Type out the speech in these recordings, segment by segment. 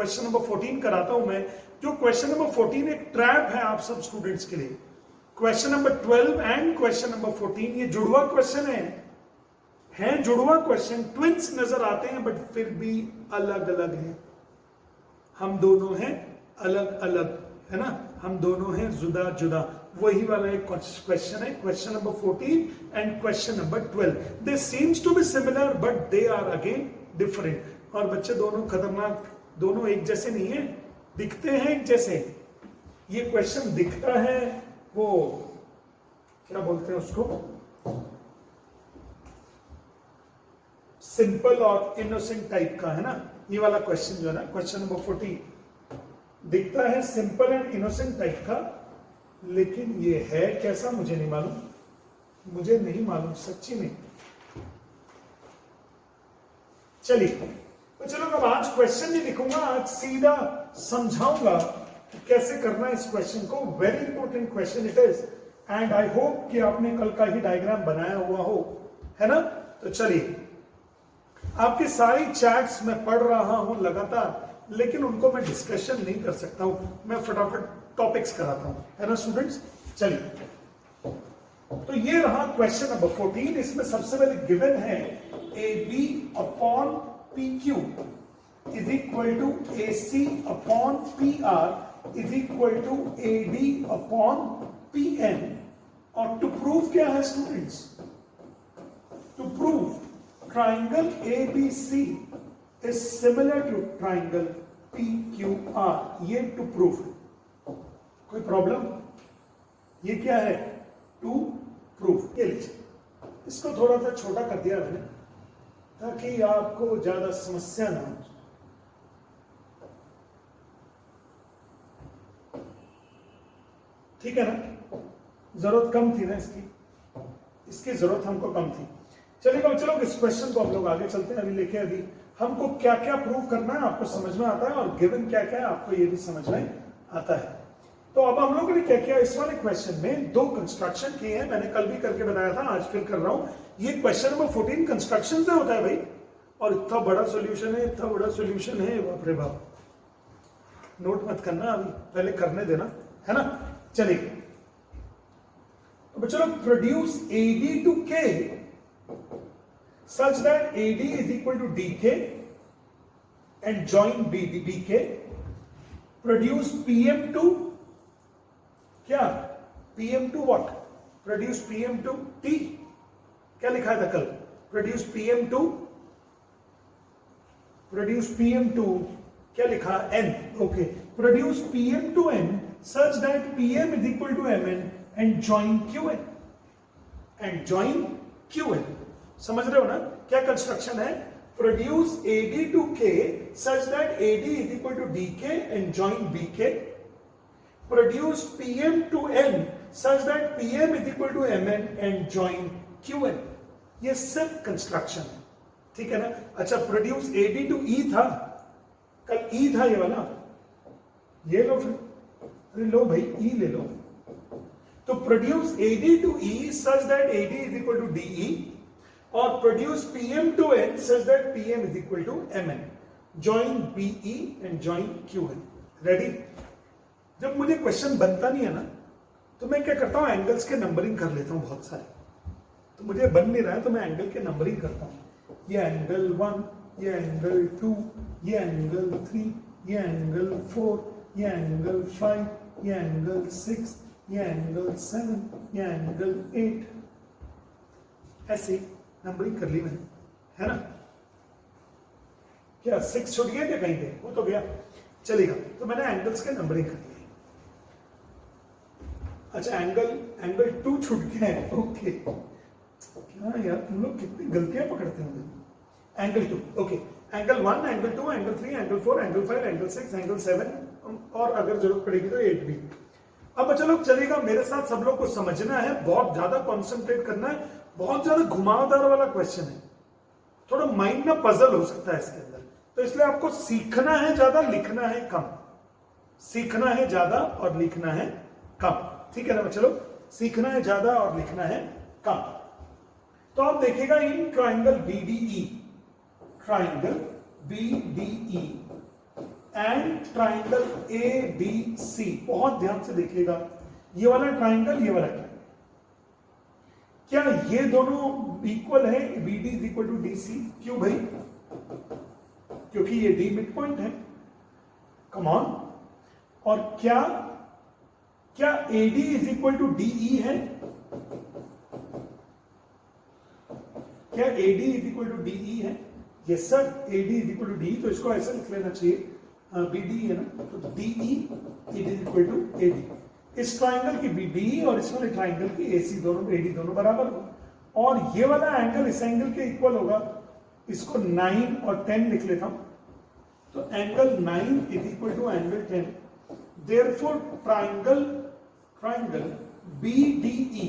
Question number 14 कराता हूं मैं। जो क्वेश्चन नंबर 14 एक ट्रैप है आप सब स्टूडेंट्स के लिए। Question number 12 and question number 14 ये जुड़वा क्वेश्चन है जुड़वा क्वेश्चन, ट्विंस नजर आते हैं बट फिर भी अलग अलग हैं। हम दोनों हैं अलग अलग, है ना, हम दोनों हैं जुदा जुदा। वही वाला एक क्वेश्चन है, question number 14 and question number 12। They seem to be similar but they are again different. और बच्चे दोनों खतरनाक, दोनों एक जैसे नहीं है, दिखते हैं एक जैसे। ये क्वेश्चन दिखता है वो क्या बोलते हैं उसको, सिंपल और इनोसेंट टाइप का, है ना। ये वाला क्वेश्चन जो है ना, क्वेश्चन नंबर 14 दिखता है सिंपल एंड इनोसेंट टाइप का, लेकिन ये है कैसा मुझे नहीं मालूम, मुझे नहीं मालूम सच्ची में। चलिए तो चलो अब आज क्वेश्चन नहीं लिखूंगा, आज सीधा समझाऊंगा कि कैसे करना है इस क्वेश्चन को। Very important question it is and I hope कि आपने कल का ही डायग्राम बनाया हुआ हो, है ना। तो चलिए, आपके सारी चैट्स मैं पढ़ रहा हूं लगातार, लेकिन उनको मैं डिस्कशन नहीं कर सकता हूं, मैं फटाफट टॉपिक्स कराता हूं, है ना स्टूडेंट्स। चलिए तो ये रहा क्वेश्चन नंबर 14। इसमें सबसे पहले गिवन है A B upon P Q is equal to A C upon P R is equal to A D upon P N. और टू प्रूव क्या है students, to prove triangle ABC is similar to triangle PQR, ये to proof है। कोई problem, ये क्या है, to proof. ये लीजिए, इसको थोड़ा सा छोटा कर दिया मैंने ताकि आपको ज्यादा समस्या ना हो। ठीक है ना, जरूरत कम थी ना इसकी जरूरत हमको कम थी। चलिए चलो इस क्वेश्चन को हम लोग आगे चलते हैं। अभी लिखे, अभी हमको क्या क्या प्रूव करना है आपको समझ में आता है, और गिवन क्या क्या है आपको ये भी समझ में आता है। तो अब हम लोगों ने क्या किया, इस वाले क्वेश्चन में दो कंस्ट्रक्शन किए हैं। मैंने कल भी करके बताया था, आज फिर कर रहा हूं। ये क्वेश्चन नंबर 14 कंस्ट्रक्शन से होता है भाई, और इतना बड़ा सोल्यूशन है, इतना बड़ा सोल्यूशन है, बाप रे बाप। नोट मत करना, अभी पहले करने देना, है ना। चलिए अब चलो, प्रोड्यूस एडी टू के such that AD is equal to DK and join BK. Produce PM2 क्या, PM2 what? Produce PM2 T, क्या लिखा था कल, Produce PM2 क्या लिखा, N, okay. Produce PM2N such that PM is equal to Mn and join QN. समझ रहे हो ना क्या कंस्ट्रक्शन है, produce AD to K such that AD is equal to DK and join BK, produce PM to N such that PM is equal to MN and join QN। ये सिर्फ construction है, ठीक है ना। अच्छा, प्रोड्यूस AD टू E था, कल E था ये वाला, ये लो फिर, अरे लो भाई E ले लो। तो produce AD to E such that AD is equal to DE और produce PM to N such that PM is equal to MN, join BE and join QN। Ready. जब मुझे क्वेश्चन बनता नहीं है ना, तो मैं क्या करता हूं, एंगल्स के नंबरिंग कर लेता हूं बहुत सारे। तो मुझे बन नहीं रहा है तो मैं एंगल के नंबरिंग करता हूं, ये एंगल 1, ये एंगल 2, ये एंगल 3, ये एंगल 4, ये एंगल 5, ये एंगल 6, ये एंगल 7, ये एंगल 8, ऐसे नंबरिंग कर ली मैंने, है ना। क्या 6 छूट गया क्या कहीं पे, वो तो गया, चलेगा। तो मैंने एंगल्स के नंबरिंग कर ली। अच्छा, एंगल 2 छूट गया है, ओके। क्या यार तुम लोग कितनी गलतियां पकड़ते हो। Angle 2, okay. Angle 1, angle 2, angle 3, angle 4, angle 5, angle 6, angle 7 और अगर जरूरत पड़ेगी तो 8 भी। अब चलो चलेगा, मेरे साथ सब लोग को समझना है, बहुत ज्यादा कॉन्सेंट्रेट करना है, बहुत ज्यादा घुमावदार वाला क्वेश्चन है, थोड़ा माइंड में पजल हो सकता है इसके अंदर। तो इसलिए आपको सीखना है ज्यादा, लिखना है कम, सीखना है ज्यादा और लिखना है कम, ठीक है ना। चलो, सीखना है ज्यादा और लिखना है कम। तो आप देखिएगा, in triangle BDE and triangle ADC। बहुत ध्यान से देखिएगा, ये वाला ट्राइंगल, ये वाला ट्राइंगल, क्या ये दोनों इक्वल है? BD is equal to DC। क्यों भाई? क्योंकि ये D मिड पॉइंट है। Come on. और क्या AD is equal to DE है? क्या AD is equal to DE है? Yes sir, AD is equal to DE। तो इसको ऐसा लिख लेना चाहिए, BD है ना, तो DE is equal to AD। इस ट्राइंगल की BDE और इस वाले ट्राइंगल की AC दोनों, AD दोनों बराबर होगा। और ये वाला एंगल इस एंगल के इक्वल होगा। इसको 9 और 10 लिख लेता हूं, तो angle 9 is equal to angle 10। Therefore triangle BDE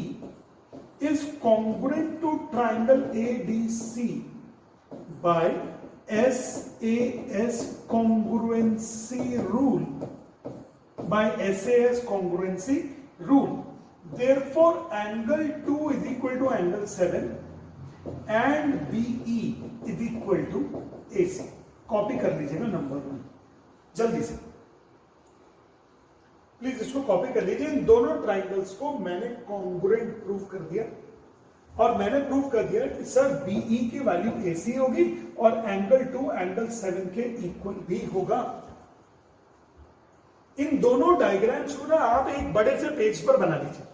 is congruent to triangle ADC by SAS congruency rule. By SAS congruency rule. Therefore, angle 2 is equal to angle 7 and BE is equal to AC. Copy कर लीजिएगा number 1 जल्दी से, please इसको copy कर लीजिए। इन दोनों triangles को मैंने कॉन्ग्रुएंट प्रूव कर दिया, और मैंने प्रूव कर दिया कि सर BE की वैल्यू AC होगी और एंगल 2 एंगल 7 के इक्वल भी होगा। इन दोनों डायग्राम्स को ना आप एक बड़े से पेज पर बना लीजिए,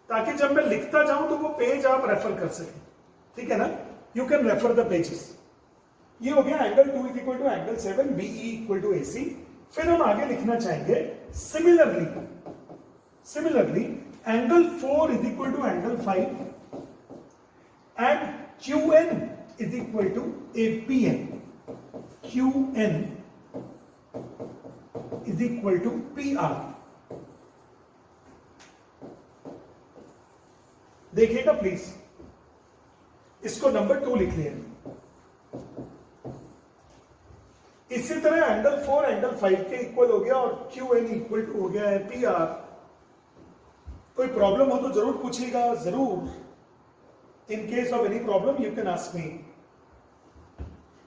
ताकि जब मैं लिखता जाऊं तो वो पेज आप रेफर कर सकें। ठीक है ना? You can refer the pages. ये हो गया angle 2 is equal to angle 7, BE equal to AC। फिर हम आगे लिखना चाहेंगे similarly angle 4 is equal to angle 5 and QN is equal to APN। QN is equal to PR। देखिएगा please, इसको नंबर 2 लिख लिया। इसी तरह एंगल 4 एंगल 5 के इक्वल हो गया और QN इक्वल टू हो गया है PR। कोई प्रॉब्लम हो तो जरूर पूछिएगा, जरूर। In case of any problem you can ask me.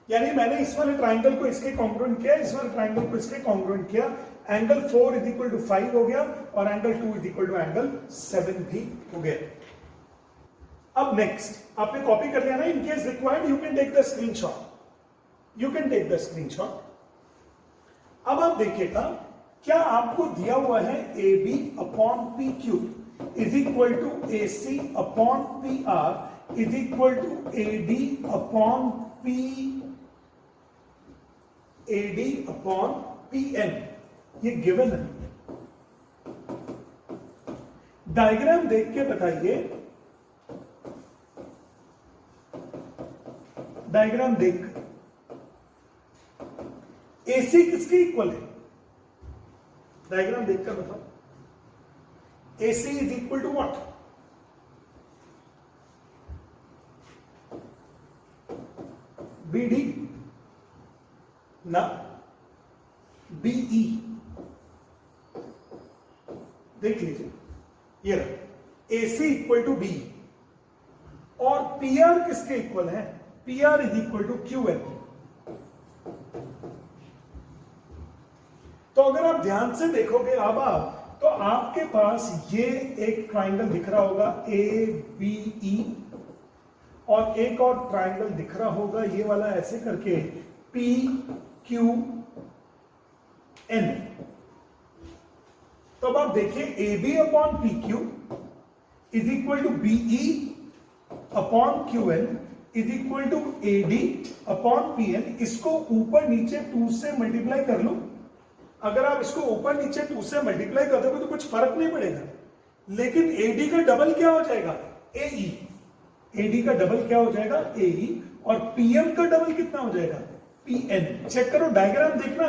यानी मैंने इस वाले ट्राइंगल को इसके कॉन्ग्रुएंट किया, इस वाले ट्राइंगल को इसके कॉन्ग्रुएंट किया। एंगल 4 इज इक्वल टू 5 हो गया और angle 2 is equal to angle 7 भी हो गया। अब नेक्स्ट आपने कॉपी कर लिया ना, in case required you can take the screenshot. अब आप देखिएगा, क्या आपको दिया हुआ है AB upon PQ is equal to AC upon PR is equal to AD upon PN। ये गिवन है। डायग्राम देख के बताइए, डायग्राम देख AC किसके इक्वल है? डायग्राम देखकर बताओ। AC is equal to what? BD ना, BE। देख लीजिए, ये रहा AC इक्वल टू BE। और PR किसके इक्वल है? PR is equal to QN। तो अगर आप ध्यान से देखोगे अब आप, तो आपके पास ये एक ट्राइंगल दिख रहा होगा ABE, और एक और ट्राइंगल दिख रहा होगा ये वाला ऐसे करके PQN। तो अब आप देखिए AB upon PQ is equal to BE upon QN is equal to AD upon PN। इसको ऊपर नीचे 2 से मल्टीप्लाई कर लो। अगर आप इसको ऊपर नीचे 2 से मल्टीप्लाई कर दोगे तो कुछ फर्क नहीं पड़ेगा, लेकिन AD का डबल क्या हो जाएगा? AE। AD का डबल क्या हो जाएगा? AE। और PM का डबल कितना हो जाएगा? PN। चेक करो, डायग्राम देखना।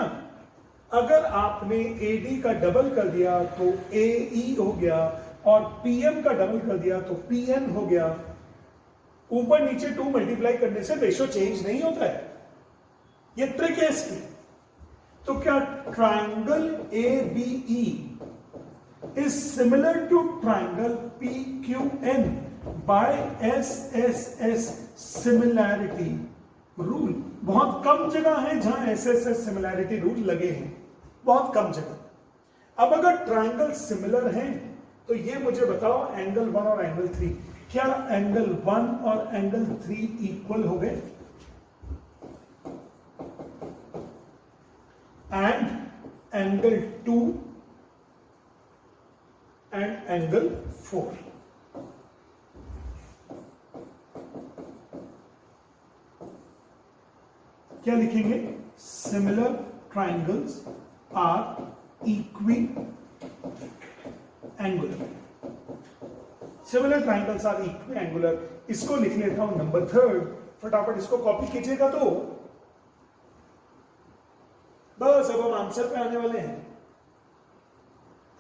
अगर आपने AD का डबल कर दिया तो AE हो गया, और PM का डबल कर दिया तो PN हो गया। ऊपर नीचे 2 मल्टीप्लाई करने से रेशो चेंज नहीं होता है, ये ट्रिक है इसकी। तो क्या triangle ABE is similar to triangle PQN by SSS similarity? Rule. बहुत कम जगह है जहां ऐसे सिमिलैरिटी रूल लगे हैं, बहुत कम जगह। अब अगर ट्राइंगल सिमिलर हैं तो ये मुझे बताओ एंगल 1 और एंगल 3, क्या एंगल 1 और एंगल 3 इक्वल हो गए? एंड एंगल 2 एंड एंगल 4, क्या लिखेंगे? Similar triangles are equiangular. Similar triangles are equiangular. इसको लिख लेता हूं नंबर 3, फटाफट इसको कॉपी कीजिएगा। तो बस अब हम आंसर पे आने वाले हैं।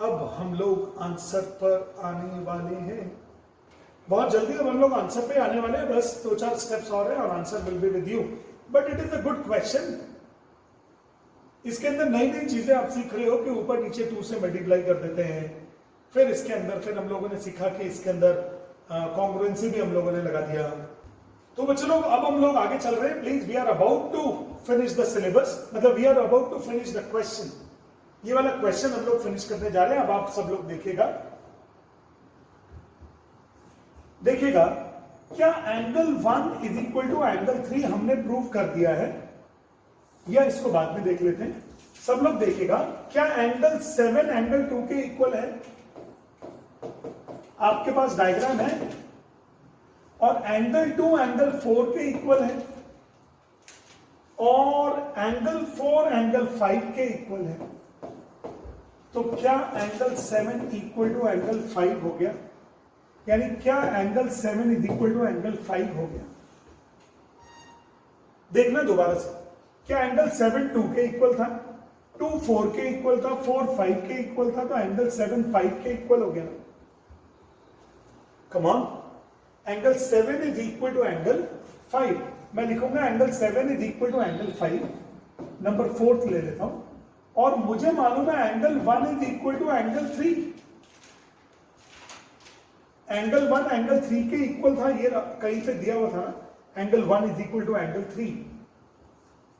अब हम लोग आंसर पर आने वाले हैं बहुत जल्दी। अब हम लोग आंसर पे आने वाले हैं, बस 2-4 स्टेप्स और है और answer will be with you. But it is a good question. इसके अंदर नई नई चीजें आप सीख रहे हो कि ऊपर नीचे 2 से मल्टीप्लाई कर देते हैं। फिर इसके अंदर फिर हम लोगों ने सीखा कि इसके अंदर कॉन्ग्रुएंसी भी हम लोगों ने लगा दिया। तो बच्चों लोग अब हम लोग आगे चल रहे हैं। Please, we are about to finish the syllabus, मतलब we are about to finish the question. ये वाला क्वेश्चन हम लोग फिनिश करने जा रहे हैं। अब आप सब लोग देखिएगा क्या angle 1 is equal to angle 3 हमने प्रूव कर दिया है, या इसको बाद में देख लेते हैं। सब लोग देखिएगा क्या एंगल 7 एंगल 2 के इक्वल है? आपके पास डायग्राम है। और एंगल 2 एंगल 4 के इक्वल है, और एंगल 4 एंगल 5 के इक्वल है। तो क्या एंगल 7 इक्वल टू एंगल 5 हो गया? यानी क्या angle 7 is equal to angle 5 हो गया? देखना दोबारा से। क्या एंगल 7 2 के इक्वल था, 2 4 के इक्वल था, 4 5 के इक्वल था, तो एंगल 7 5 के इक्वल हो गया। Come on, angle 7 is equal to angle 5। मैं लिखूंगा angle 7 is equal to angle 5। Number 4 ले लेता हूं। और मुझे मालूम है angle 1 is equal to angle 3। Angle 1 angle 3 के इक्वल था, ये कहीं पे दिया हुआ था ना, angle 1 is equal to angle 3।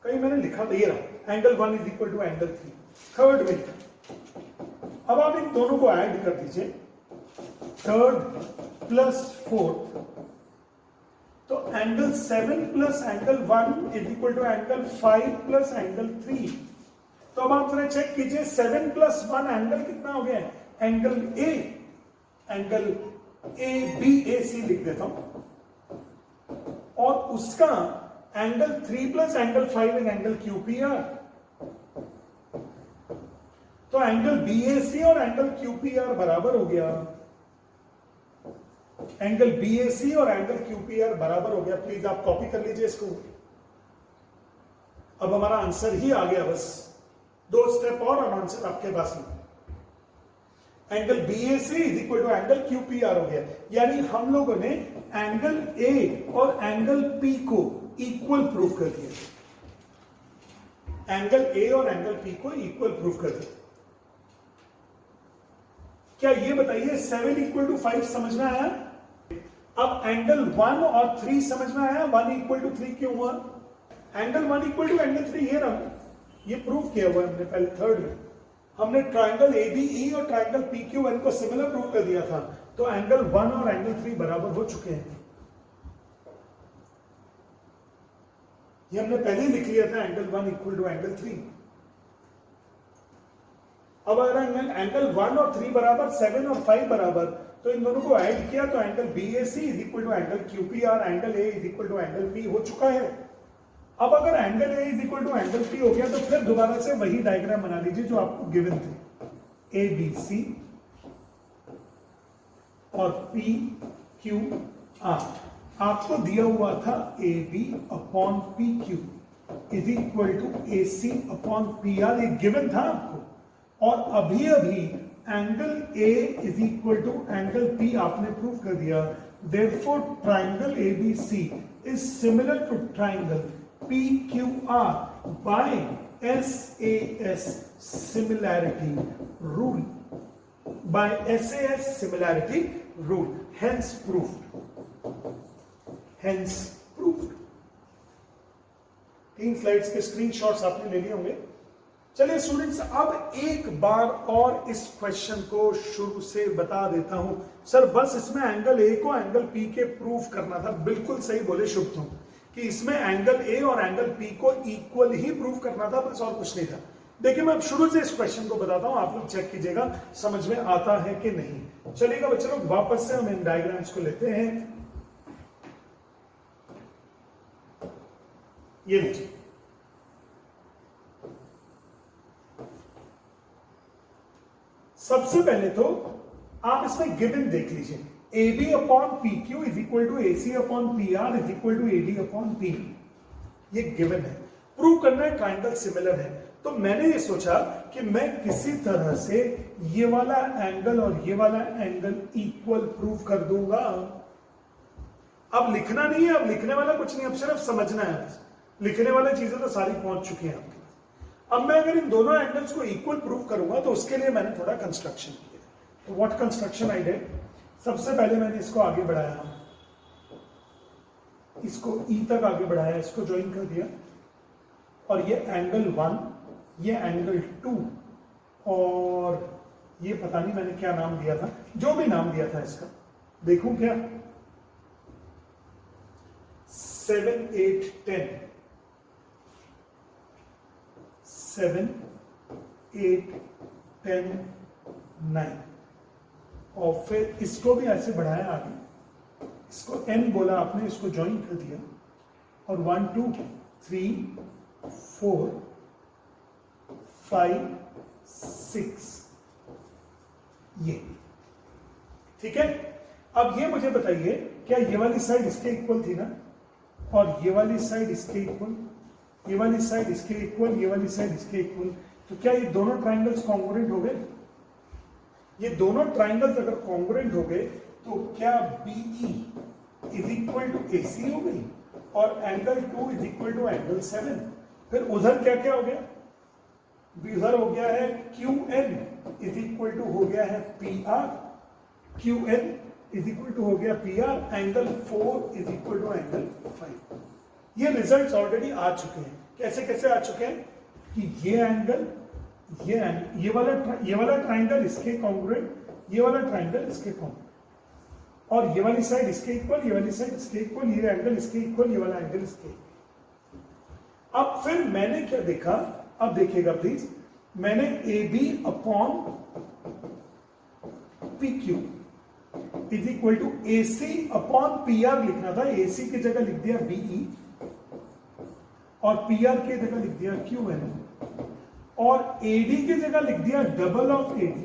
कहीं मैंने लिखा था, ये रहा, angle 1 is equal to angle 3। Third में अब आप इन दोनों को ऐड कर दीजिए, थर्ड प्लस फोर्थ, तो angle 7 plus angle 1 is equal to angle 5 plus angle 3। तो अब आप जरा चेक कीजिए, 7 प्लस 1 एंगल कितना हो गया? Angle A, angle A B A C लिख देता हूं। और उसका angle 3 plus angle 5 is angle QPR. तो एंगल बी ए सी और एंगल क्यूपीआर बराबर हो गया। एंगल बी ए सी और एंगल क्यूपीआर बराबर हो गया। प्लीज आप कॉपी कर लीजिए इसको। अब हमारा आंसर ही आ गया, बस 2 स्टेप और आंसर आपके पास में। Angle B A C is equal to angle QPR हो गया। यानी हम लोगों ने एंगल ए और एंगल पी को इक्वल प्रूव कर दिया। एंगल ए और एंगल पी को इक्वल प्रूव कर दिया। क्या ये बताइए 7 इक्वल टू 5 समझ में आया? अब एंगल 1 और 3 समझ में आया? 1 इक्वल टू 3 क्यों हुआ? एंगल 1 इक्वल टू एंगल 3 ये रहा, ये प्रूव किया हुआ हमने पहले थर्ड में। हमने ट्राइंगल एबीई और ट्राइंगल पीक्यूएन को सिमिलर प्रूव कर दिया था। तो एंगल 1 और एंगल 3 बराबर हो चुके हैं। ये हमने पहले ही लिख लिया था, एंगल 1 इक्वल टू एंगल 3। अब अगर एंगल 1 और 3 बराबर, 7 और 5 बराबर, तो इन दोनों को ऐड किया तो angle BAC is equal to angle QPR, angle A is equal to angle P हो चुका है। अब अगर angle A is equal to angle P हो गया तो फिर दोबारा से वही डायग्राम बना लीजिए जो आपको गिवन थे। ए बी सी और पी क्यू आर आपको दिया हुआ था A B upon P Q is equal to A C upon P R, ये गिवन था आपको। और अभी अभी angle A is equal to angle P आपने प्रूव कर दिया। Therefore triangle A B C is similar to triangle PQR by SAS similarity rule, by SAS similarity rule, hence proved, hence proved। 3 slides के screenshots आपने ले लिए होंगे। चलिए students, अब एक बार और इस क्वेश्चन को शुरू से बता देता हूं। सर बस इसमें एंगल ए को एंगल पी के प्रूफ करना था। बिल्कुल सही बोले शुभ तुम, कि इसमें एंगल ए और एंगल पी को इक्वल ही प्रूफ करना था, बस और कुछ नहीं था। देखिए मैं अब शुरू से इस क्वेश्चन को बताता हूं, आप लोग चेक कीजिएगा समझ में आता है कि नहीं। चलिएगा बच्चों लोग, वापस से हम इन डायग्राम्स को लेते हैं। ये लीजिए, सबसे पहले तो आप इसमें गिवन देख लीजिए, A B upon P Q is equal to A C upon P R is equal to A D upon P. ये गिवन है, प्रूव करना है ट्राइंगल सिमिलर है। तो मैंने ये सोचा कि मैं किसी तरह से ये वाला एंगल और ये वाला एंगल इक्वल प्रूव कर दूंगा। अब लिखना नहीं है, अब लिखने वाला कुछ नहीं, अब सिर्फ समझना है। लिखने वाली चीजें तो सारी पहुंच चुकी हैं आपके पास। अब मैं अगर इन दोनों एंगल्स को इक्वल प्रूव करूंगा तो उसके लिए मैंने थोड़ा कंस्ट्रक्शन किया। तो व्हाट कंस्ट्रक्शन आई डिड, सबसे पहले मैंने इसको आगे बढ़ाया, इसको ई तक आगे बढ़ाया, इसको ज्वाइन कर दिया, और ये एंगल 1, ये एंगल 2, और ये पता नहीं मैंने क्या नाम दिया था, जो भी नाम दिया था इसका देखूं क्या, 7, 8, 10, 7, 8, 10, 9, और फिर इसको भी ऐसे बढ़ाया आगे, इसको n बोला आपने, इसको ज्वाइन कर दिया, और 1, 2, 3, 4, 5, 6, ये ठीक है। अब ये मुझे बताइए, क्या ये वाली साइड इसके इक्वल थी ना, और ये वाली साइड इसके इक्वल, ये वाली साइड इसके इक्वल, ये वाली साइड इसके इक्वल, तो क्या ये दोनों ट्राइंगल्स कॉन्ग्रुएंट हो गए? ये दोनों ट्राइंगल्स अगर कॉन्ग्रुएंट हो गए तो क्या BE is equal to AC हो गई, और angle 2 is equal to angle 7। फिर उधर क्या क्या हो गया, उधर हो गया है QN इज इक्वल टू हो गया है PR, QN is equal to हो गया PR, angle 4 is equal to angle 5। ये रिजल्ट्स ऑलरेडी आ चुके हैं। कैसे कैसे आ चुके हैं कि ये एंगल, ये वाला ट्राइंगल इसके कॉन्ग्रुएंट, ये वाला ट्राइंगल इसके कॉन्ग्रुएंट, और ये वाली साइड इसके इक्वल, ये वाली साइड इसके इक्वल, ये एंगल इसके इक्वल, ये वाला एंगल इसके इक्वल। अब फिर मैंने क्या देखा, अब देखिएगा प्लीज, मैंने AB upon PQ is equal to AC upon PR लिखना था। AC की जगह लिख दिया BE, और PR की जगह लिख दिया QN, और AD की जगह लिख दिया डबल ऑफ AD,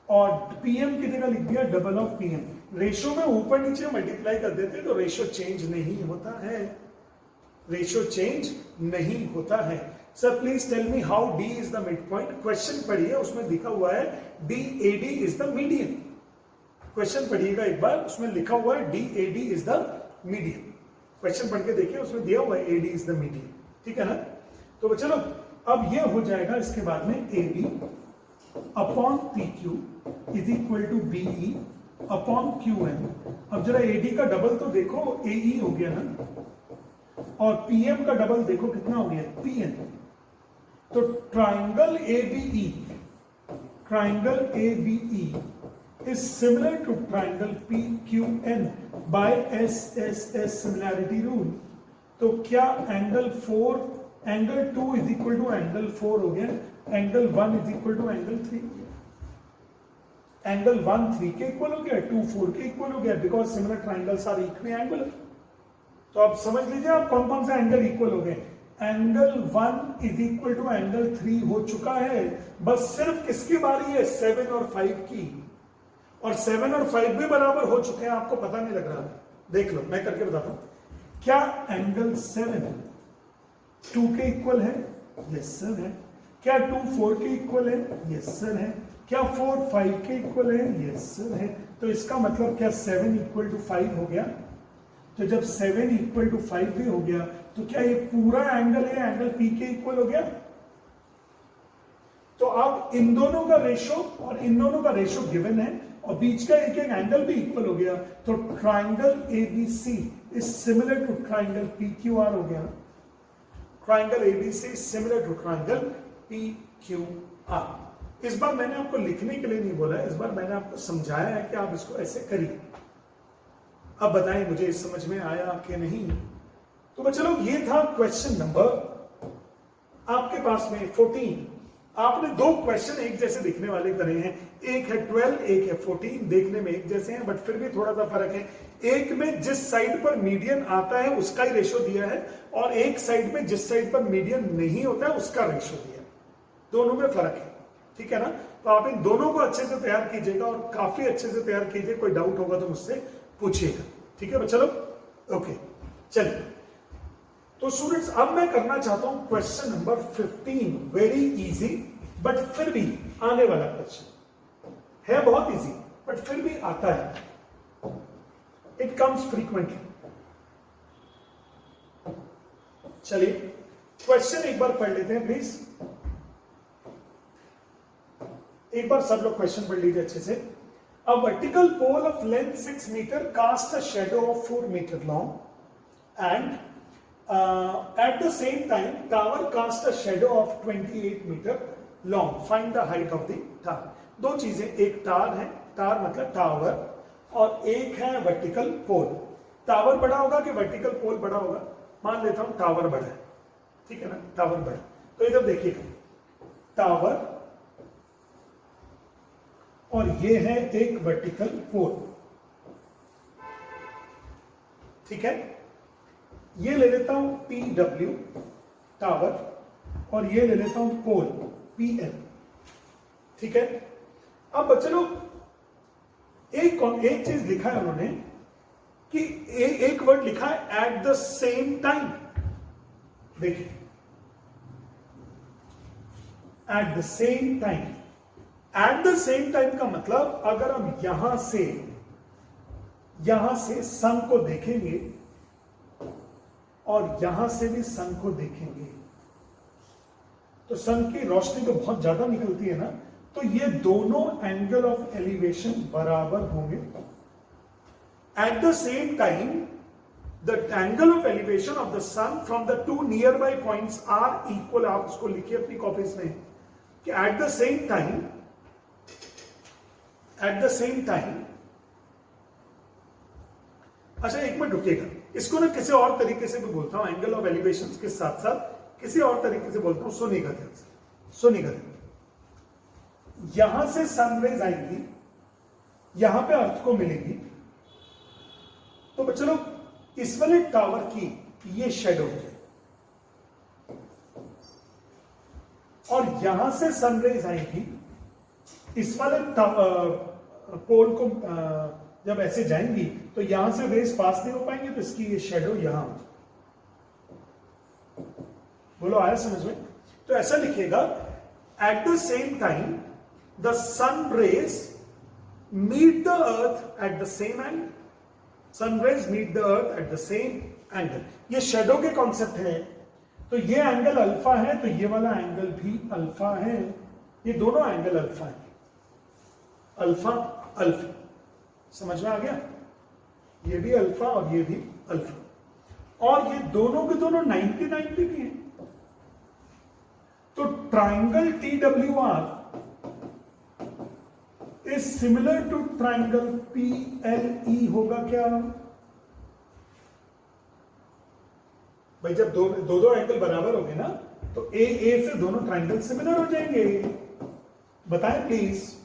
और PM की जगह लिख दिया डबल ऑफ PM। रेशो में ऊपर नीचे मल्टीप्लाई कर देते तो रेशो चेंज नहीं होता है, रेशो चेंज नहीं होता है। Sir please tell me how D is the mid point. Question पढ़िए, उसमें लिखा हुआ है DAD is the median. Question पढ़िएगा एक बार, उसमें लिखा हुआ है DAD is the median. Question पढ़ के देखिए, उसमें दिया हुआ है AD इज द मीडियन, ठीक है ना। तो चलो अब ये हो जाएगा, इसके बाद में AB upon PQ is equal to BE upon QN। अब जरा AD का डबल तो देखो, AE हो गया ना, और PM का डबल देखो कितना हो गया, PN। तो triangle ABE is similar to triangle PQN by SSS similarity rule। तो क्या angle 2 is equal to angle 4 हो गया, angle 1 is equal to angle 3 हो गया, एंगल 1 3 के इक्वल हो गया, 2 4 के इक्वल हो गया, because similar triangles are equiangular. तो आप समझ लीजिए आप कौन कौन से एंगल इक्वल हो गए। Angle 1 is equal to angle 3 हो चुका है, बस सिर्फ किसकी बारी है, 7 और 5 की, और 7 और 5 भी बराबर हो चुके हैं, आपको पता नहीं लग रहा। देख लो, मैं करके बताता हूं। क्या एंगल 7 2 के इक्वल है? यस सर है। क्या 2 4 के इक्वल है? यस सर है। क्या 4 5 के इक्वल है? यस सर है। तो इसका मतलब क्या 7 इक्वल टू 5 हो गया? तो जब 7 इक्वल टू 5 भी हो गया तो क्या ये पूरा एंगल है एंगल P के इक्वल हो गया? तो अब इन दोनों का रेशो और इन दोनों का रेशो गिवन है, और बीच का एक एक एंगल भी इक्वल हो गया, तो triangle ABC is similar to triangle PQR हो गया। Triangle ABC similar to triangle PQR. इस बार मैंने आपको लिखने के लिए नहीं बोला है, इस बार मैंने आपको समझाया है कि आप इसको ऐसे करिए। अब बताएं मुझे समझ में आया कि नहीं। तो चलो ये था क्वेश्चन नंबर आपके पास में 14। आपने दो क्वेश्चन एक जैसे दिखने वाले करे हैं, एक है 12 एक है 14, देखने में एक जैसे हैं बट फिर भी थोड़ा सा फर्क है। एक में जिस साइड पर मीडियन आता है उसका ही रेशो दिया है और एक साइड में जिस साइड पर मीडियन नहीं होता है उसका रेशो दिया है, दोनों में फर्क है, ठीक है ना। तो आप इन दोनों को अच्छे से तैयार कीजिएगा और काफी अच्छे से तैयार कीजिए, कोई डाउट होगा तो मुझसे पूछिएगा, ठीक है। चलो ओके चलिए, तो स्टूडेंट्स अब मैं करना चाहता हूं question number 15, very easy but फिर भी आने वाला क्वेश्चन है, बहुत इजी बट फिर भी आता है, इट कम्स फ्रीक्वेंटली। चलिए क्वेश्चन एक बार पढ़ लेते हैं प्लीज, एक बार सब लोग क्वेश्चन पढ़ लीजिए अच्छे से। A vertical pole of length 6 metre cast a shadow of 4 metre long and at the same time tower cast a shadow of 28 meter long, find the height of the tower। दो चीजें, एक tower है, tower मतलब tower, और एक है vertical पोल। Tower बड़ा होगा कि वर्टिकल पोल बड़ा होगा? मान लेता हूं टावर बड़ा है, ठीक है ना, टावर बड़ा। तो इधर देखिएगा, टावर और ये है एक वर्टिकल पोल, ठीक है। ये ले लेता हूं PW टावर और ये ले लेता हूं पोल PL, ठीक है। अब चलो एक चीज लिखा है उन्होंने कि एक वर्ड लिखा है एट द सेम टाइम। देखिए eight the same time, eight the same time का मतलब अगर हम यहां से सन को देखेंगे और यहां से भी सन को देखेंगे तो सन की रोशनी तो बहुत ज्यादा निकलती है ना, तो ये दोनों एंगल ऑफ एलिवेशन बराबर होंगे। At the same time the angle of elevation of the sun from the two nearby points are equal. आप उसको लिखिए अपनी कॉपीज में कि एट द सेम टाइम अच्छा एक मिनट रुकिएगा, इसको ना किसी और तरीके से भी बोलता हूं, एंगल ऑफ एलिवेशन के साथ साथ किसी और तरीके से बोलता हूं, सुनिएगा ध्यान से, सुनिएगा। यहां से सनरेज आएंगी, यहां पे अर्थ को मिलेगी, तो चलो इस वाले टावर की ये शेडो है और यहां से सनरेज आएगी, इस वाले पोल को जब ऐसे जाएंगी तो यहां से रेस पास नहीं हो पाएंगे, तो इसकी ये शेडो यहां, बोलो आया समझ में। तो ऐसा लिखिएगा at the same time the sun rays meet the earth at the same angle, sun rays meet the earth at the same angle. ये शेडो के कॉन्सेप्ट है, तो ये एंगल अल्फा है तो ये वाला एंगल भी अल्फा है, ये दोनों एंगल अल्फा है, अल्फा अल्फा, समझ में आ गया। ये भी अल्फा और ये भी अल्फा, और ये दोनों के दोनों 90-90 भी हैं। तो triangle TWR is similar to triangle PLE होगा क्या भाई? जब दो एंगल बराबर होंगे ना तो ए से दोनों ट्राइंगल सिमिलर हो जाएंगे, बताएं please.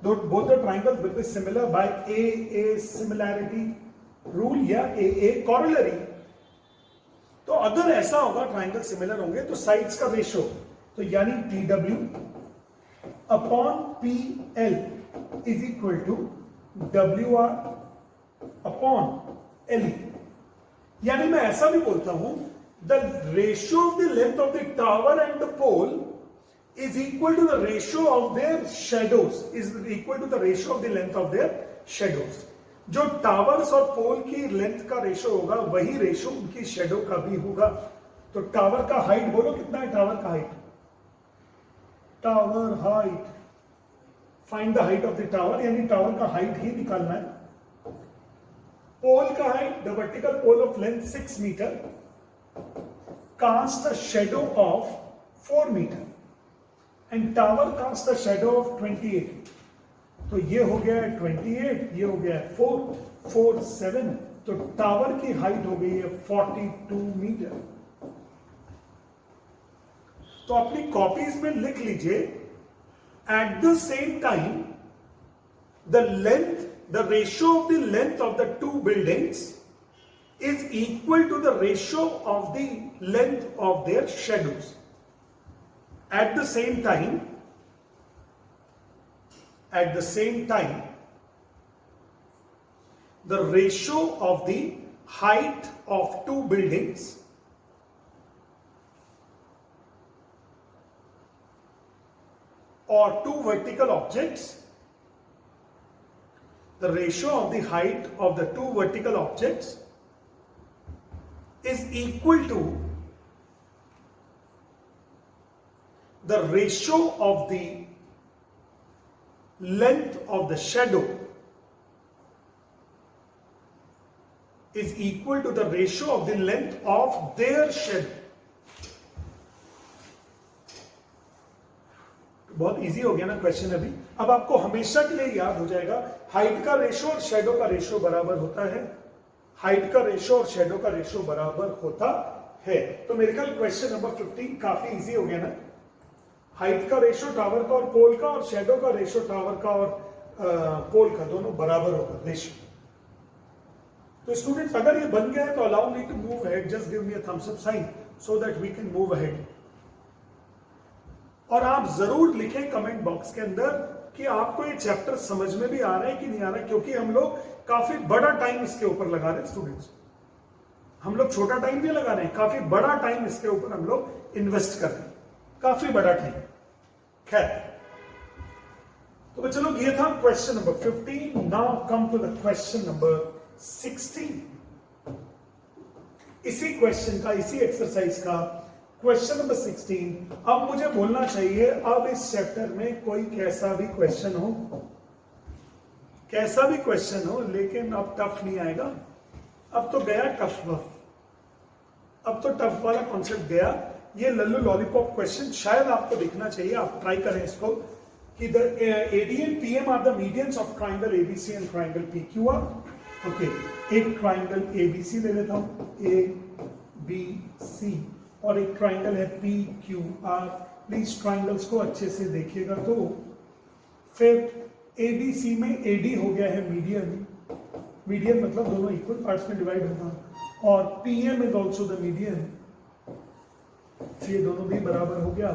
Both the triangles will be similar by A similarity rule या A corollary। तो अगर ऐसा होगा ट्राइंगल सिमिलर होंगे तो साइड्स का रेशो, तो यानी TW upon PL is equal to WR upon LE। यानी मैं ऐसा भी बोलता हूं the ratio of the length of the tower and the pole is equal to the ratio of their shadows, is equal to the ratio of the length of their shadows। जो towers और पोल की length का ratio होगा वही ratio उनकी shadow का भी होगा। तो टावर का हाइट बोलो कितना है? टावर का height, tower height, find the height of the tower, यानी टावर का हाइट ही निकालना है। पोल का height, the vertical pole of length 6 metre cast a shadow of 4 meter and tower cast a shadow of 28. तो ये हो गया है 28, ये हो गया है 4, 4, 7, तो टावर की हाइट हो गई है 42 मीटर। तो अपनी कॉपीज में लिख लीजिए, eight the same time the length, the ratio of the length of the two buildings is equal to the ratio of the length of their shadows. At the same time, the ratio of the height of two buildings or two vertical objects, the ratio of the height of the two vertical objects is equal to the ratio of the length of the shadow is equal to the ratio of the length of their shadow. बहुत easy हो गया ना question अभी। अब आपको हमेशा के लिए याद हो जाएगा, हाइट का रेशो और शेडो का रेशो बराबर होता है, हाइट का रेशो और शेडो का रेशो बराबर होता है। तो मेरे ख्याल क्वेश्चन नंबर 15 काफी इजी हो गया ना। हाइट का रेशो टावर का और पोल का, और शेडो का रेशो टावर का और पोल का, दोनों बराबर होगा रेशो। तो स्टूडेंट्स अगर ये बन गया है तो allow me to move ahead, just give me a thumbs up sign so that we can move ahead. और आप जरूर लिखें कमेंट बॉक्स के अंदर कि आपको ये चैप्टर समझ में भी आ रहा है कि नहीं आ रहा है, क्योंकि हम लोग काफी बड़ा टाइम इसके ऊपर लगा रहे हैं स्टूडेंट्स। हम लोग छोटा टाइम नहीं लगा रहे हैं, काफी बड़ा टाइम इसके ऊपर हम लोग इन्वेस्ट कर रहे हैं, काफी बड़ा टाइम। खैर, तो चलो ये था question number 15। Now come to the question number 16। इसी क्वेश्चन का, इसी एक्सरसाइज का क्वेश्चन नंबर 16। अब मुझे बोलना चाहिए, अब इस चैप्टर में कोई कैसा भी क्वेश्चन हो, कैसा भी क्वेश्चन हो, लेकिन अब टफ नहीं आएगा। अब तो गया टफ, अब तो टफ वाला कॉन्सेप्ट गया। ये लल्लू लॉलीपॉप क्वेश्चन शायद आपको दिखना चाहिए, आप ट्राई करें इसको कि the AD and PM are the medians of triangle ABC and triangle PQR. Okay, एक ट्राइंगल एबीसी ले लेता हूं, ए बी सी, और एक ट्राइंगल है P Q R. Please triangles को अच्छे से देखिएगा। तो फिर एबीसी में एडी हो गया है मीडियन, मीडियन मतलब दोनों इक्वल पार्ट्स में डिवाइड होगा, और PM is also the median, ये दोनों भी बराबर हो गया।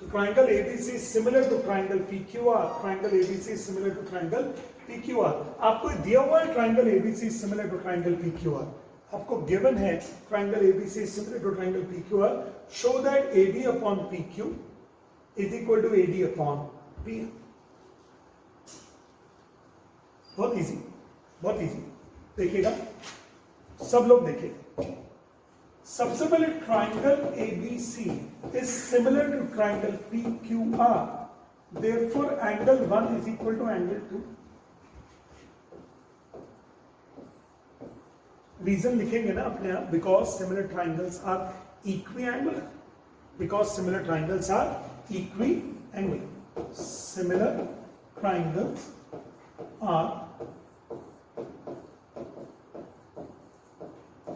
तो triangle ABC similar to triangle PQR, triangle ABC similar to triangle PQR. आपको दिया हुआ है triangle ABC similar to triangle PQR, आपको गिवन है triangle ABC similar to triangle PQR. Show that AD upon PQ is equal to AD upon PM. बहुत easy, बहुत easy. देखिएगा, सब लोग देखिए। सबसे पहले triangle ABC is similar to triangle PQR, therefore angle 1 is equal to angle 2। Reason लिखेंगे ना अपने आप, because similar triangles are equiangular, because similar triangles are equiangular, similar triangles are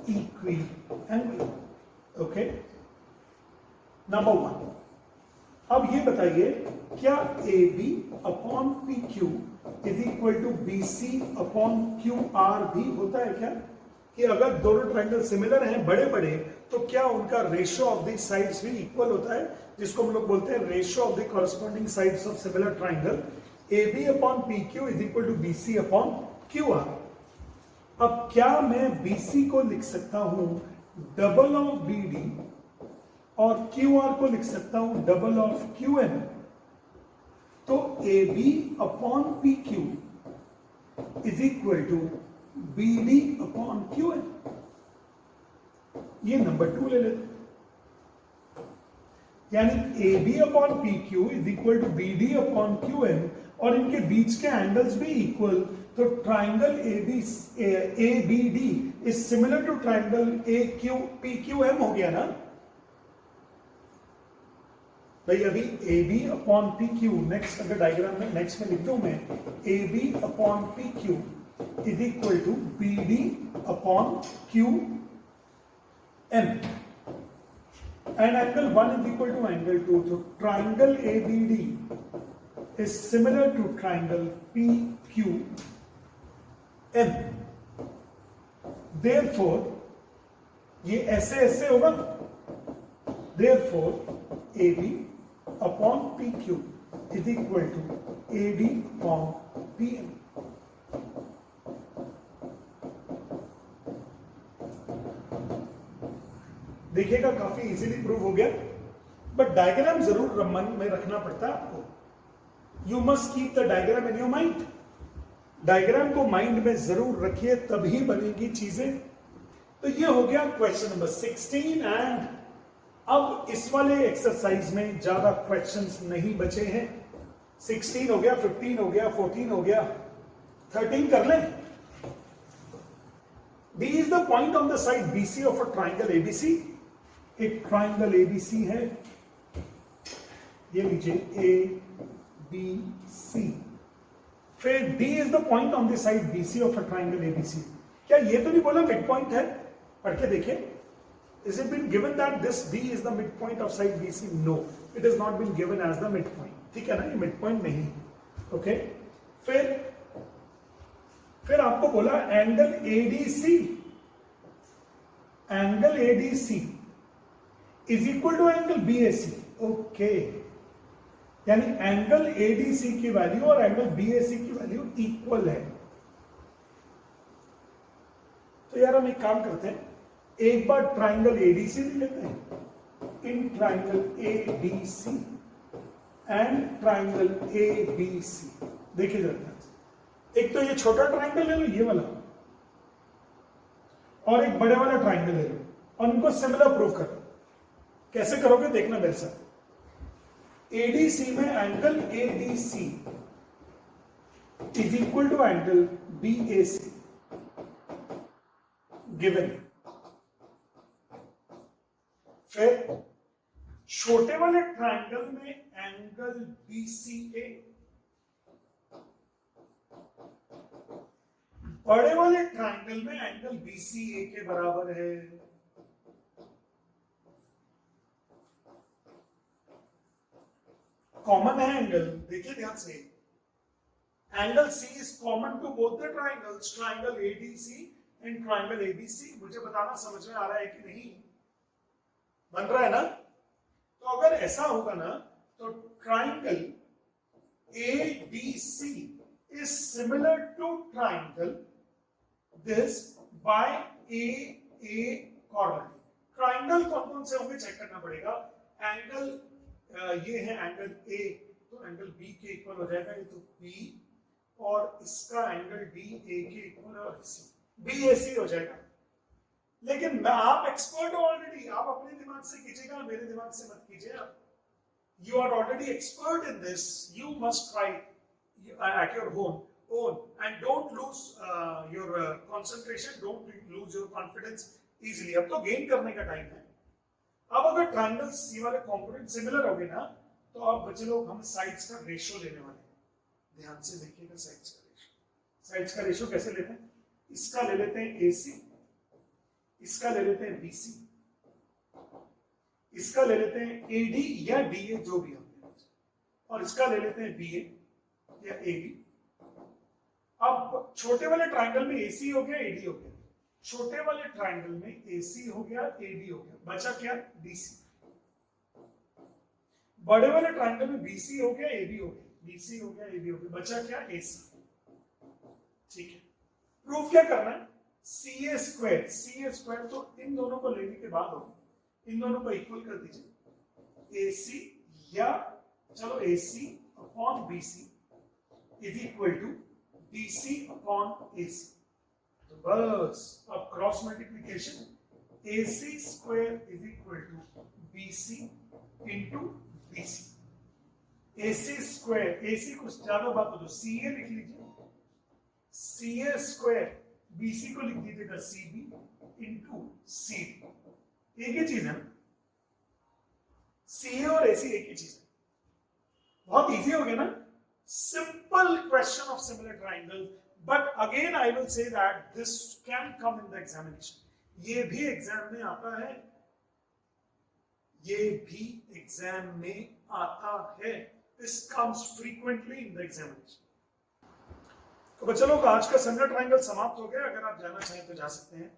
equiangular. Okay, number 1। अब ये बताइए, क्या A B upon P Q is equal to B C upon Q R भी होता है क्या? कि अगर दोनों ट्राइंगल सिमिलर हैं, बड़े बड़े, तो क्या उनका रेशियो ऑफ द साइड्स भी इक्वल होता है, जिसको हम लोग बोलते हैं ratio of the corresponding sides of similar triangle. A B upon P Q is equal to B C upon Q R. अब क्या मैं बी सी को लिख सकता हूं डबल ऑफ बी डी, और क्यू आर को लिख सकता हूं डबल ऑफ क्यू एन? तो A B upon P Q is equal to B D upon Q N. ये नंबर 2 ले लेते, यानी A B upon P Q is equal to B D upon Q N, और इनके बीच के angles भी इक्वल, तो triangle ABD is similar to triangle PQM हो गया ना भाई। अभी AB अपॉन PQ, नेक्स्ट अगर डायग्राम में नेक्स्ट में लिख दूं मैं AB upon PQ is equal to BD upon QM and angle 1 is equal to angle 2. So triangle ABD is similar to triangle PQM. Therefore, ये ऐसे होगा। Therefore, AB upon PQ is equal to AD upon PM. देखिएगा काफी easily prove हो गया, but diagram जरूर मन में रखना पड़ता है आपको। You must keep the diagram in your mind. Diagram को माइंड में जरूर रखिए, तभी बनेगी चीजें। तो ये हो गया क्वेश्चन नंबर 16। एंड अब इस वाले एक्सरसाइज में ज्यादा क्वेश्चंस नहीं बचे हैं। 16 हो गया, 15 हो गया, 14 हो गया, 13 कर लें। B is the point on the side BC of a triangle ABC. एक ट्राइंगल ABC है, ये लीजिए ABC। फिर D is the point on the side BC of a triangle ABC। क्या ये तो नहीं बोला मिड पॉइंट है? पढ़ के देखिए। Is it been given that this D is the midpoint of side BC? No, it has not been given as the midpoint। ठीक है ना, ये midpoint नहीं है। ओके, फिर आपको बोला angle ADC, angle ADC is equal to angle BAC। Okay, यानी एंगल ADC की वैल्यू और एंगल BAC की वैल्यू इक्वल है। तो यार हम एक काम करते हैं, एक बार ट्राइंगल ADC ले लेते हैं। In triangle ADC and triangle ABC। देखिए जरा, एक तो ये छोटा ट्राइंगल ले लो, ये वाला, और एक बड़े वाला ट्राइंगल ले लो और उनको सिमिलर प्रूव करो। कैसे करोगे देखना मेरे साथ। ADC में angle ADC is equal to angle BAC given. फिर छोटे वाले ट्राइंगल में एंगल BCA, बड़े वाले ट्राइंगल में एंगल BCA के बराबर है। कॉमन है एंगल, देखिए ध्यान से। Angle C is common to both the triangles, triangle ADC and triangle ABC। मुझे बताना समझ में आ रहा है कि नहीं? बन रहा है ना? तो अगर ऐसा होगा ना, तो triangle ADC is similar to triangle this by A corner. Triangle कौन कौन से होंगे चेक करना पड़ेगा। एंगल ये है एंगल A, तो एंगल B के इक्वल हो जाएगा, ये तो B, और इसका एंगल D A के इक्वल है, और BAC हो जाएगा। लेकिन आप एक्सपर्ट हो ऑलरेडी, आप अपने दिमाग से कीजिएगा, मेरे दिमाग से मत कीजिए। आप you are already expert in this, you must try at your own and don't lose your concentration, don't lose your confidence easily। अब तो गेन करने का टाइम है। अब अगर ट्राइंगल सी वाले कंपोनेंट सिमिलर हो गए ना, तो अब बच्चे लोग हम साइड्स का रेशियो लेने वाले हैं। ध्यान से देखिएगा साइड्स का रेशियो। साइड्स का रेशियो कैसे लेते हैं? इसका ले लेते हैं AC, इसका ले लेते हैं BC, इसका ले लेते हैं AD या DA जो भी हो, और इसका ले लेते हैं BA या AB। अब छोटे वाले ट्राइंगल में AC हो गया, AD हो गया। छोटे वाले ट्राइंगल में AC हो गया, AD हो गया, बचा क्या? BC। बड़े वाले ट्राइंगल में BC हो गया, AB हो गया, BC हो गया, AB हो गया, बचा क्या? AC। ठीक है, प्रूफ क्या करना है? CA स्क्वायर, तो इन दोनों को लेने के बाद हो, इन दोनों को इक्वल कर दीजिए। AC या चलो AC upon BC is equal to BC upon AC। तो बस अब cross multiplication, AC square is equal to BC into BC। AC square, AC को ज्यादा बात हो तो CA लिख लीजिए, सी ए स्क्वायर बीसी को लिख दीजिएगा सी बी इंटू सी एक ही चीज है ना, सी ए और एसी एक ही चीज है। बहुत इजी हो गया ना, simple question of similar triangle. But again I will say that this can come in the examination. ये भी एग्जाम में आता है, ये भी एग्जाम में आता है। This comes frequently in the examination. तो बच्चों लोग आज का सिमिलर ट्राइंगल समाप्त हो गया। अगर आप जाना चाहें तो जा सकते हैं।